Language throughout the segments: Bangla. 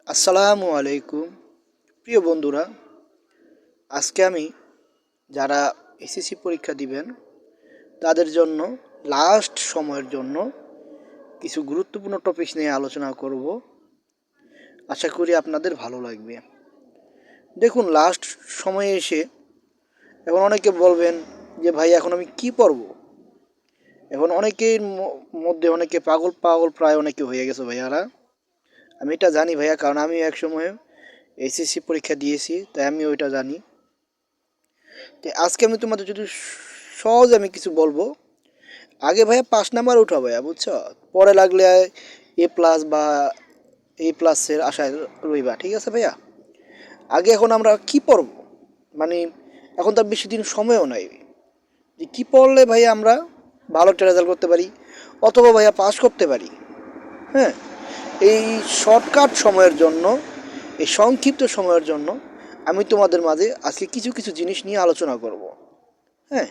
আসসালামু আলাইকুম প্রিয় বন্ধুরা। আজকে আমি যারা এসএসসি পরীক্ষা দিবেন তাদের জন্য লাস্ট সময়ের জন্য কিছু গুরুত্বপূর্ণ টপিকস নিয়ে আলোচনা করব। আশা করি আপনাদের ভালো লাগবে। দেখুন, লাস্ট সময়ে এসে এখন অনেকে বলবেন যে ভাই এখন আমি কি পড়ব। এখন অনেকের মধ্যে অনেকে পাগল পাগল প্রায় অনেকে হয়ে গেছে ভাইয়ারা। আমি এটা জানি ভাইয়া, কারণ আমি এক সময় এসএসসি পরীক্ষা দিয়েছি, তাই আমি ওইটা জানি। তো আজকে আমি তোমাদের যদি সহজ আমি কিছু বলবো। আগে ভাইয়া 5 নাম্বার উঠা ভাইয়া, বুঝছো? পরে লাগলে A+ বা A+-এর আশায় রইবা, ঠিক আছে ভাইয়া? আগে এখন আমরা কি পড়ব, মানে এখন তার বেশি দিন সময়ও নাই যে কী পড়লে ভাইয়া আমরা ভালো একটা রেজাল্ট করতে পারি অথবা ভাইয়া পাস করতে পারি। হ্যাঁ, এই শর্টকাট সময়ের জন্য, এই সংক্ষিপ্ত সময়ের জন্য আমি তোমাদের মাঝে আজকে কিছু কিছু জিনিস নিয়ে আলোচনা করব। হ্যাঁ,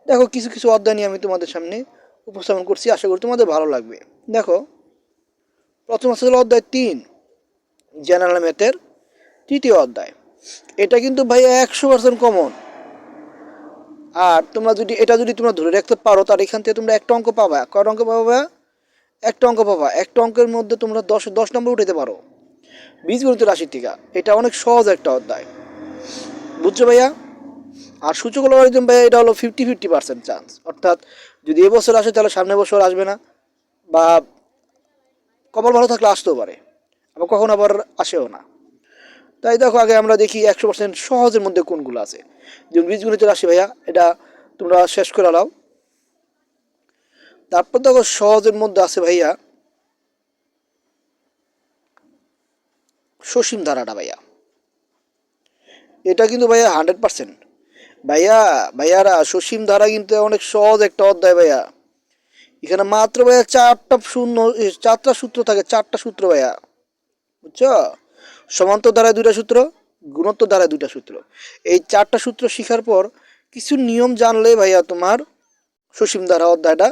দেখো, কিছু কিছু অধ্যায় নিয়ে আমি তোমাদের সামনে উপস্থাপন করছি, আশা করি তোমাদের ভালো লাগবে। দেখো, প্রথম আছে হলো অধ্যায় 3, জেনারেল ম্যাথের তৃতীয় অধ্যায়। এটা কিন্তু ভাইয়া 100% কমন। আর তোমরা যদি এটা তোমরা ধরে রাখতে পারো, তার এখান থেকে তোমরা একটা অঙ্ক পাবা। কয় অঙ্ক পাবা ভাইয়া? একটা অঙ্ক পাবা। একটা অঙ্কের মধ্যে তোমরা 10 নম্বর উঠাতে পারো বীজগণিত রাশি থেকে। এটা অনেক সহজ একটা অধ্যায়, বুঝছো ভাইয়া? আর সূচক লগারিদম ভাইয়া, এটা হলো 50-50% চান্স, অর্থাৎ যদি এবছর আসে তাহলে সামনে বছর আসবে না, বা কপাল ভালো থাকলে আসতেও পারে, আবার কখন আবার আসেও না। তাই দেখো, আগে আমরা দেখি 100% সহজের মধ্যে কোনগুলো আছে। যেমন বীজগণিত রাশি ভাইয়া, এটা তোমরা শেষ করে নাও। তারপর দেখো, সহজের মধ্যে আছে ভাইয়া সসীম ধারাটা ভাইয়া। এটা কিন্তু ভাইয়া 100%। ভাইয়ারা, সসীম ধারা কিন্তু অনেক সহজ একটা অধ্যায় ভাইয়া। এখানে মাত্র ভাইয়া 4টা সূত্র থাকে, 4টা সূত্র ভাইয়া, বুঝছো? সমান্তর ধারায় 2টা সূত্র, গুণোত্তর ধারায় 2টা সূত্র। এই 4টা সূত্র শিখার পর কিছু নিয়ম জানলে ভাইয়া তোমার সসীম ধারা অধ্যায়টা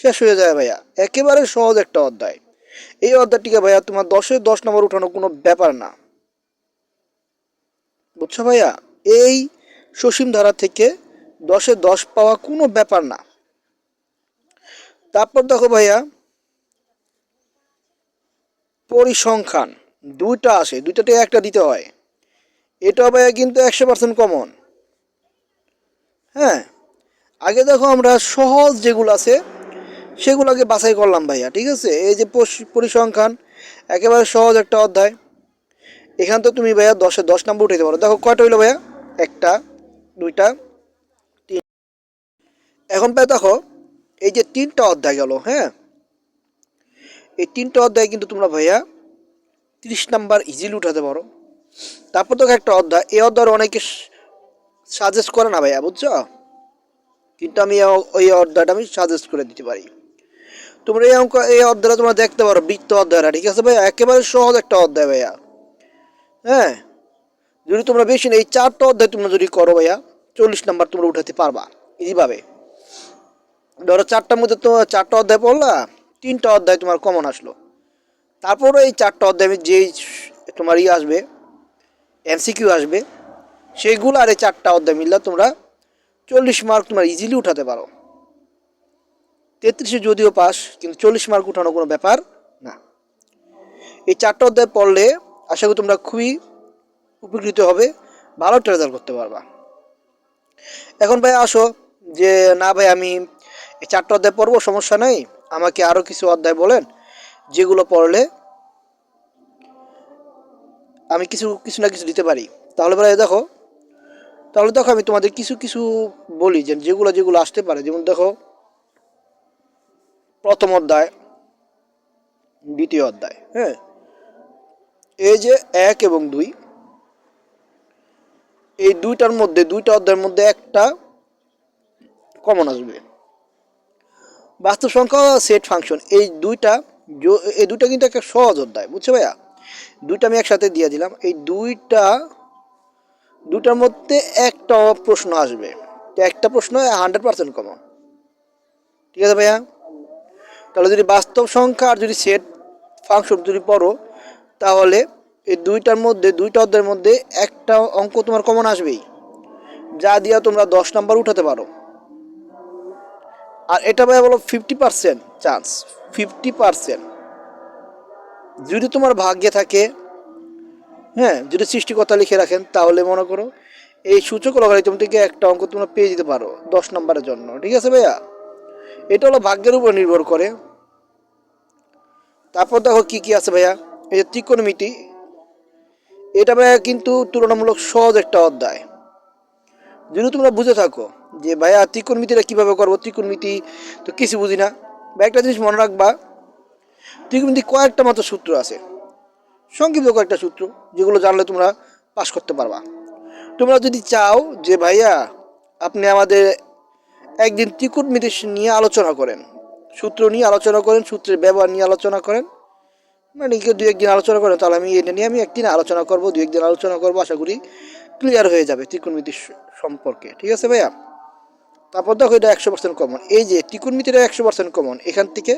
শেষ হয়ে যায় ভাইয়া। একেবারে সহজ একটা অধ্যায়। এই অধ্যায়টিকে ভাইয়া তোমার 10-10 নম্বর উঠানো কোনো ব্যাপার না, বুঝছো ভাইয়া? এই সসীম ধারা থেকে 10-10 পাওয়া কোনো ব্যাপার না। তারপর দেখো ভাইয়া, পরিসংখ্যান 2টা আসে, 2টাতে একটা দিতে হয়। এটা ভাইয়া কিন্তু 100% কমন। হ্যাঁ, আগে দেখো আমরা সহজ যেগুলো আছে সেগুলোকে বাছাই করলাম ভাইয়া, ঠিক আছে? এই যে পরিসংখ্যান, একেবারে সহজ একটা অধ্যায়। এখান তো তুমি ভাইয়া 10-10 নম্বর উঠাইতে পারো। দেখো কয়টা হইলো ভাইয়া? একটা, দুইটা, তিন। এখন ভাই দেখো, এই যে 3টা অধ্যায় গেল, হ্যাঁ, এই 3টা অধ্যায় কিন্তু তোমরা ভাইয়া 30 নাম্বার ইজিলি উঠাতে পারো। তারপর তো একটা অধ্যায়, এই অধ্যায় অনেকে সাজেস্ট করে না ভাইয়া, বুঝছো? কিন্তু আমি ওই অধ্যায়টা আমি সাজেস্ট করে দিতে পারি। তোমরা এই অধ্যায়টা তোমরা দেখতে পারো, বৃত্ত অধ্যায়টা, ঠিক আছে ভাইয়া? একেবারে সহজ একটা অধ্যায় ভাইয়া। হ্যাঁ, যদি তোমরা বেশি না, এই 4টা অধ্যায় তোমরা যদি করো ভাইয়া, 40 নাম্বার তোমরা উঠাতে পারবা এইভাবে। ধরো 4টার মধ্যে তো 4টা অধ্যায় পড়লা, 3টা অধ্যায় তোমার কমন আসলো। তারপরে এই 4টা অধ্যায় যেই তোমার আসবে, MCQ আসবে, সেইগুলো আর এই 4টা অধ্যায় মিললে তোমরা 40 মার্ক তোমরা ইজিলি উঠাতে পারো। 33-এ যদিও পাস, কিন্তু 40 মার্ক উঠানো কোনো ব্যাপার না। এই 4টা অধ্যায় পড়লে আশা করি তোমরা খুবই উপকৃত হবে, ভালো একটা রেজাল্ট করতে পারবা। এখন ভাই আসো, যে না ভাই আমি এই 4টা অধ্যায় পড়বো, সমস্যা নেই, আমাকে আরও কিছু অধ্যায় বলেন যেগুলো পড়লে আমি কিছু কিছু না কিছু দিতে পারি। তাহলে ভাই দেখো, আমি তোমাদের কিছু কিছু বলি যে যেগুলো যেগুলো আসতে পারে। যেমন দেখো, প্রথম অধ্যায়, দ্বিতীয় অধ্যায়, হ্যাঁ, এই যে 1 এবং 2, এই দুইটা অধ্যায়ের মধ্যে একটা কমন আসবে। বাস্তব সংখ্যা, সেট ফাংশন, এই দুইটা কিন্তু একটা সহজ অধ্যায়, বুঝছো ভাইয়া? দুইটা আমি একসাথে দিয়ে দিলাম। এই দুইটার মধ্যে একটা প্রশ্ন আসবে, একটা প্রশ্ন 100% কমন, ঠিক আছে ভাইয়া? তাহলে যদি বাস্তব সংখ্যা আর যদি সেট ফাংশন যদি পড়ো, তাহলে এই দুইটা অধ্যায়ের মধ্যে একটা অঙ্ক তোমার কমন আসবেই, যা দিয়া তোমরা 10 নাম্বার উঠাতে পারো। আর এটা ভাই বলো 50% চান্স, 50%। যদি তোমার ভাগ্যে থাকে, হ্যাঁ, যদি সৃষ্টিকর্তা লিখে রাখেন, তাহলে মনে করো এই সূচক লগারিদম থেকে একটা অঙ্ক তোমরা পেয়ে যেতে পারো 10 নাম্বারের জন্য। ঠিক আছে ভাইয়া, এটা হলো ভাগ্যের উপর নির্ভর করে। তারপর দেখো কি কি আছে ভাইয়া, এই যে ত্রিকোণমিতি, এটা ভাইয়া কিন্তু তুলনামূলক সহজ একটা অধ্যায়। যদি তোমরা বুঝে থাকো যে ভাইয়া ত্রিকোণমিতিটা কীভাবে করবো, ত্রিকোণমিতি তো কিছু বুঝি না, বা একটা জিনিস মনে রাখবা, ত্রিকোণমিতি কয়েকটা মাত্র সূত্র আছে, সংক্ষিপ্ত কয়েকটা সূত্র, যেগুলো জানলে তোমরা পাস করতে পারবা। তোমরা যদি চাও যে ভাইয়া আপনি আমাদের একদিন ত্রিকোণমিতি নিয়ে আলোচনা করেন, সূত্র নিয়ে আলোচনা করেন, সূত্রের ব্যবহার নিয়ে আলোচনা করেন, মানে কি 2-1 দিন আলোচনা করেন, তাহলে আমি এটা নিয়ে একদিন আলোচনা করবো, 2-1 দিন আলোচনা করবো, আশা করি ক্লিয়ার হয়ে যাবে ত্রিকোণমিতি সম্পর্কে। ঠিক আছে ভাইয়া, তারপর দেখো এটা 100% কমন, এই যে ত্রিকোণমিতিটা 100% কমন, এখান থেকে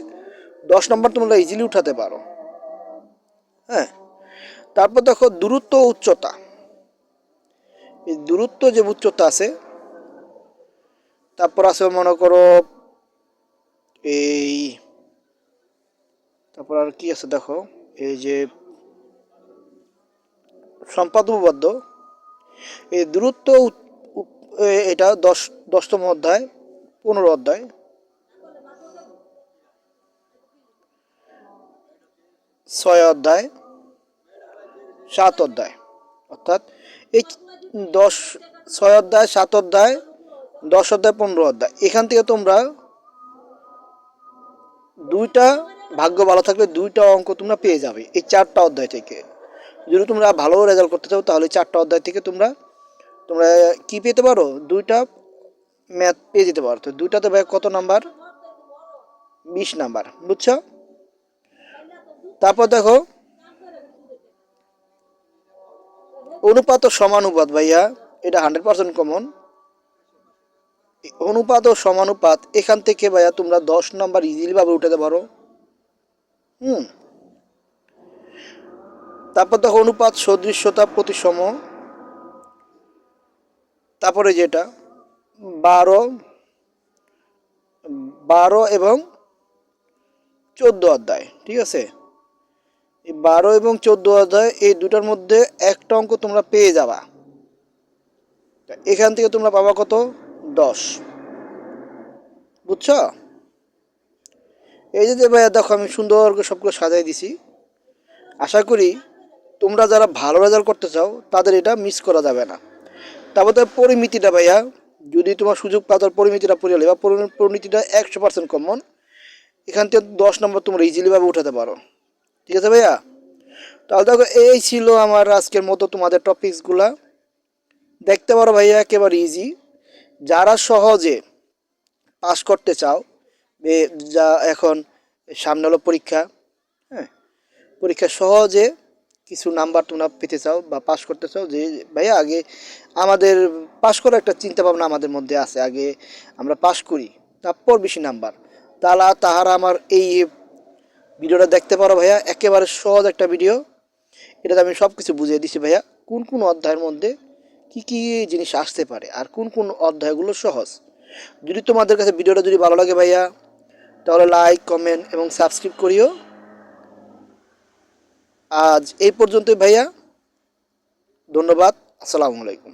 10 নাম্বার তোমরা ইজিলি উঠাতে পারো। হ্যাঁ, তারপর দেখো দূরত্ব উচ্চতা, এই দূরত্ব যে উচ্চতা আছে, তারপর আছে মনে করো এই, তারপর আর কি আছে দেখো, এই যে সম্পাদ উপপাদ্য, এই দূরত্ব এটা 10তম অধ্যায়, 15 অধ্যায়, 6 অধ্যায়, 7 অধ্যায়, অর্থাৎ এই 6 অধ্যায়, 7 অধ্যায়, 10 অধ্যায়, 15 অধ্যায়, এখান থেকে তোমরা দুইটা, ভাগ্য ভালো থাকলে দুইটা অঙ্ক তোমরা পেয়ে যাবে এই 4টা অধ্যায় থেকে। যদি তোমরা ভালো রেজাল্ট করতে চাও, তাহলে 4টা অধ্যায় থেকে তোমরা তোমরা কি পেতে পারো, দুইটা ম্যাথ পেয়ে যেতে পারো। তো দুইটাতে ভাই কত নাম্বার, 20 নাম্বার, বুঝছো? তারপর দেখো অনুপাত ও সমানুপাত, ভাইয়া এটা 100% কমন। অনুপাত ও সমানুপাত, এখান থেকে ভাইয়া তোমরা 10 নাম্বার ইজিলি ভাবে উঠাতে পারো। তারপর দেখো অনুপাত, সদৃশ্যতা, প্রতিসম, তারপরে যেটা 12 এবং 14 অধ্যায়। ঠিক আছে, এই 12 এবং 14 অধ্যায়, এই দুটার মধ্যে একটা অঙ্ক তোমরা পেয়ে যাবা। এখান থেকে তোমরা পাবা কত, 10, বুঝছো? এই যে ভাইয়া দেখো আমি সুন্দর করে সবগুলো সাজাই দিছি। আশা করি তোমরা যারা ভালো রেজাল্ট করতে চাও, তাদের এটা মিস করা যাবে না। তারপর তার পরিমিতিটা ভাইয়া, যদি তোমার সুযোগ পাও তার পরিমিতিটা পড়ে নেবা, পরিমিতিটা 100% কমন, এখান থেকে 10 নাম্বার তোমরা ইজিলিভাবে উঠাতে পারো। ঠিক আছে ভাইয়া, তাহলে দেখো এই ছিল আমার আজকের মতো তোমাদের টপিকসগুলা। দেখতে পারো ভাইয়া একেবারে ইজি। যারা সহজে পাস করতে চাও, যা এখন সামনে হলো পরীক্ষা, হ্যাঁ, পরীক্ষা সহজে কিছু নাম্বার তোমরা পেতে চাও বা পাস করতে চাও, যে ভাইয়া আগে আমাদের পাস করার একটা চিন্তা ভাবনা আমাদের মধ্যে আছে, আগে আমরা পাস করি, তারপর বেশি নাম্বার, তাহারা আমার এই ভিডিওটা দেখতে পারো ভাইয়া। একেবারে সহজ একটা ভিডিও, এটাতে আমি সব কিছু বুঝিয়ে দিছি ভাইয়া, কোন কোন অধ্যায়ের মধ্যে কি কি জিনিস আসতে পারে আর কোন কোন অধ্যায়গুলো সহজ। যদি তোমাদের কাছে ভিডিওটা যদি ভালো লাগে ভাইয়া, তাহলে লাইক, কমেন্ট এবং সাবস্ক্রাইব করিও। আজ এই পর্যন্তই ভাইয়া, ধন্যবাদ, আসসালামু আলাইকুম।